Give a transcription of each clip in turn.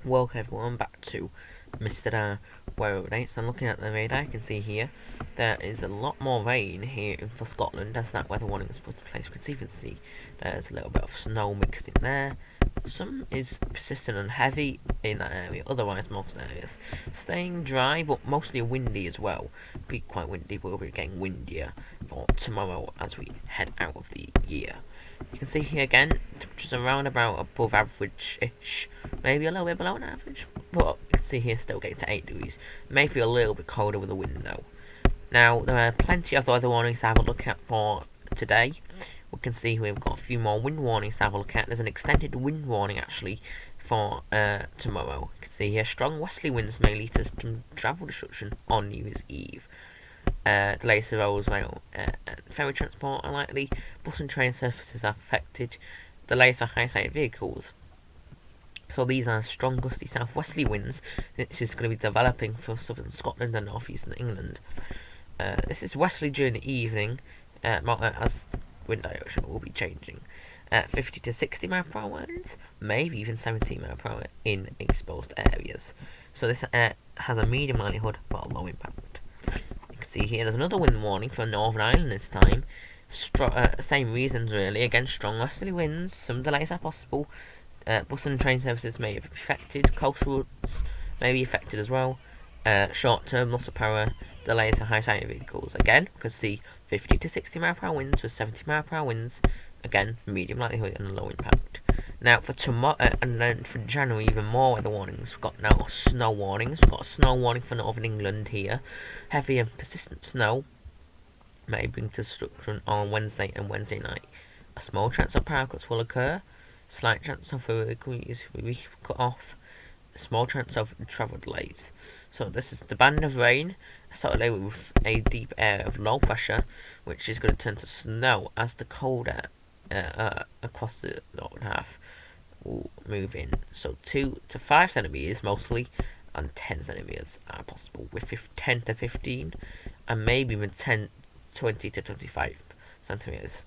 Welcome everyone back to Mr. Weather Updates. I'm looking at the radar. You can see here there is a lot more rain here for Scotland as that weather warning is put in place. You can see there's a little bit of snow mixed in there. Some is persistent and heavy in that area, otherwise most areas staying dry but mostly windy as well. Be quite windy, but we'll be getting windier for tomorrow as we head out of the year. You can see here again, temperatures around about above average-ish, maybe a little bit below an average, but you can see here still getting to 8 degrees. May feel a little bit colder with the wind though. Now, there are plenty of weather warnings to have a look at for today. We can see we've got a few more wind warnings to have a look at. There's an extended wind warning actually for tomorrow. You can see here strong westerly winds may lead to some travel disruption on New Year's Eve. Delays to roads, rail, and ferry transport are likely. Bus and train services are affected. Delays for high-sided vehicles. So these are strong gusty southwesterly winds, which is going to be developing for southern Scotland and northeastern England. This is westerly during the evening, as wind direction will be changing. 50 to 60 mile per hour winds, maybe even 70 mile per hour in exposed areas. So this has a medium likelihood but a low impact. You can see here there's another wind warning for Northern Ireland this time. Same reasons really, again strong westerly winds, some delays are possible. Bus and train services may be affected, coastal routes may be affected as well. Short term loss of power, delays for high-sided vehicles. Again, we can see 50 to 60 mile per hour winds with 70 mile per hour winds. Again, medium likelihood and low impact. Now for tomorrow and then for January, even more weather warnings. We've got now snow warnings. We've got a snow warning for Northern England here. Heavy and persistent snow may bring destruction on Wednesday and Wednesday night. A small chance of power cuts will occur. Slight chance of degrees will be cut off. A small chance of travel delays. So this is the band of rain, Saturday with a deep air of low pressure, which is going to turn to snow as the cold air across the northern half will move in. So 2 to 5 centimeters mostly, and 10 centimeters are possible, with 10 to 15, and maybe even 20 to 25 centimeters,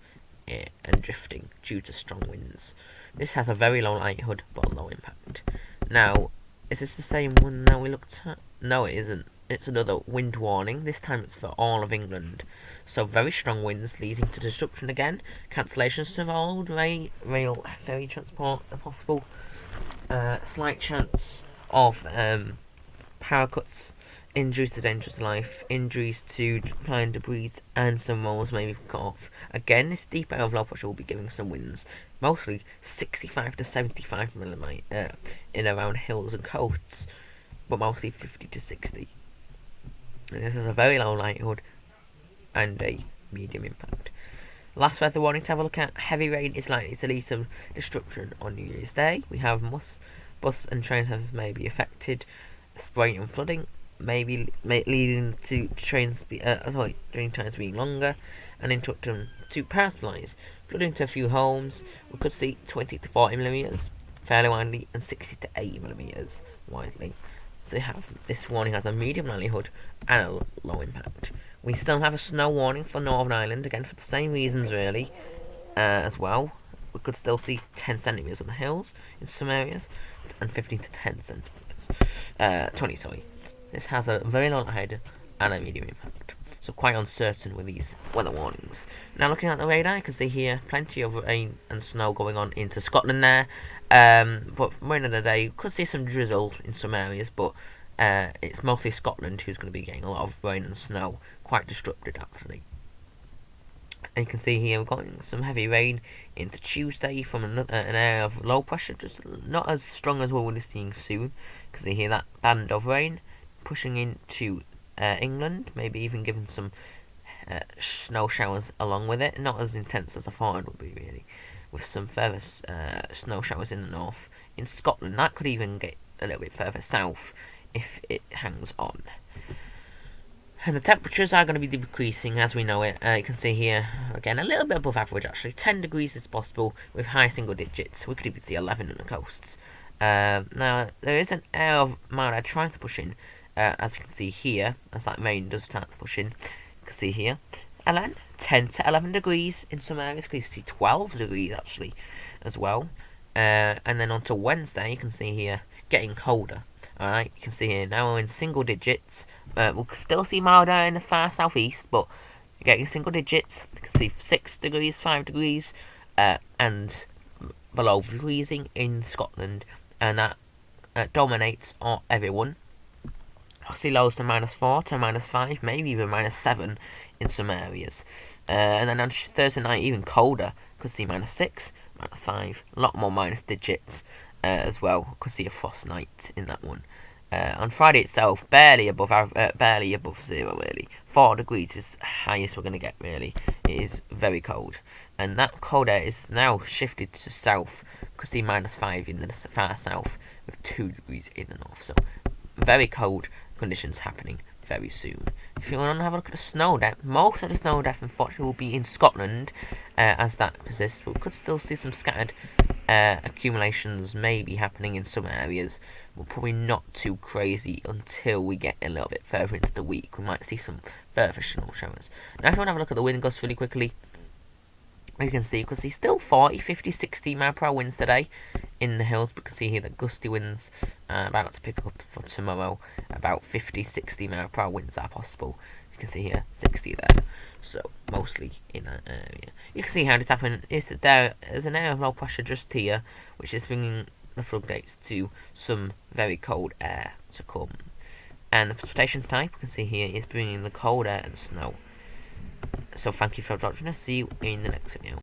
and drifting due to strong winds. This has a very low likelihood but low impact. Now, is this the same one that we looked at? No, it isn't. It's another wind warning. This time it's for all of England. So very strong winds leading to disruption again. Cancellations to road, rail, ferry transport are possible. Slight chance of power cuts, injuries to dangerous life, injuries to flying debris, and some roads may be cut off. Again, this deep air of low pressure will be giving some winds, mostly 65 to 75 millimeter in around hills and coasts, but mostly 50 to 60. And this is a very low likelihood and a medium impact. Last weather warning to have a look at: heavy rain is likely to lead to disruption on New Year's Day. We have bus and train services may be affected. Spraying and flooding may leading to train times being longer and interrupting to power supplies. Flooding to a few homes. We could see 20 to 40 millimeters fairly widely and 60 to 80 millimeters widely. So this warning has a medium likelihood and a low impact. We still have a snow warning for Northern Ireland, again for the same reasons really, as well. We could still see 10 centimeters on the hills in some areas, and 15 to 10 centimeters. 20, sorry. This has a very low likelihood and a medium impact. So quite uncertain with these weather warnings. Now looking at the radar, you can see here plenty of rain and snow going on into Scotland there. But for the end of the day, you could see some drizzle in some areas, but it's mostly Scotland who's going to be getting a lot of rain and snow, quite disrupted actually. And you can see here we've got some heavy rain into Tuesday from an area of low pressure, just not as strong as what we're seeing soon. You can see here that band of rain pushing into England, maybe even giving some snow showers along with it. Not as intense as I thought it would be really, with some further snow showers in the north. In Scotland, that could even get a little bit further south if it hangs on. And the temperatures are going to be decreasing as we know it. You can see here, again, a little bit above average actually. 10 degrees is possible with high single digits. We could even see 11 on the coasts. Now, there is an air of mild air trying to push in, as you can see here, as that rain does start to push in. You can see here, 10 to 11 degrees in some areas. You can see 12 degrees actually as well. And then on to Wednesday, you can see here, getting colder. Alright, you can see here, now we're in single digits. We'll still see milder in the far southeast, but getting single digits. You can see 6 degrees, 5 degrees, and below freezing in Scotland, and that dominates everyone. I see lows to -4 to -5, maybe even -7 in some areas. And then on Thursday night, even colder. Could see -6, -5, a lot more minus digits as well. Could see a frost night in that one. On Friday itself, barely above zero really. 4 degrees is the highest we're going to get really. It is very cold, and that cold air is now shifted to south. Could see -5 in the far south with 2 degrees in the north. So very cold conditions happening very soon. If you want to have a look at the snow depth, most of the snow depth unfortunately will be in Scotland as that persists, but we could still see some scattered accumulations maybe happening in some areas. Well, probably not too crazy until we get a little bit further into the week. We might see some further snow showers. Now if you want to have a look at the wind gusts really quickly, you can see still 40, 50, 60 mile per hour winds today in the hills. But you can see here that gusty winds are about to pick up for tomorrow. About 50, 60 mile per hour winds are possible. You can see here 60 there. So mostly in that area. You can see how this happened. There's an area of low pressure just here, which is bringing the floodgates to some very cold air to come. And the precipitation type, you can see here, is bringing the cold air and snow. So thank you for watching. See you in the next video.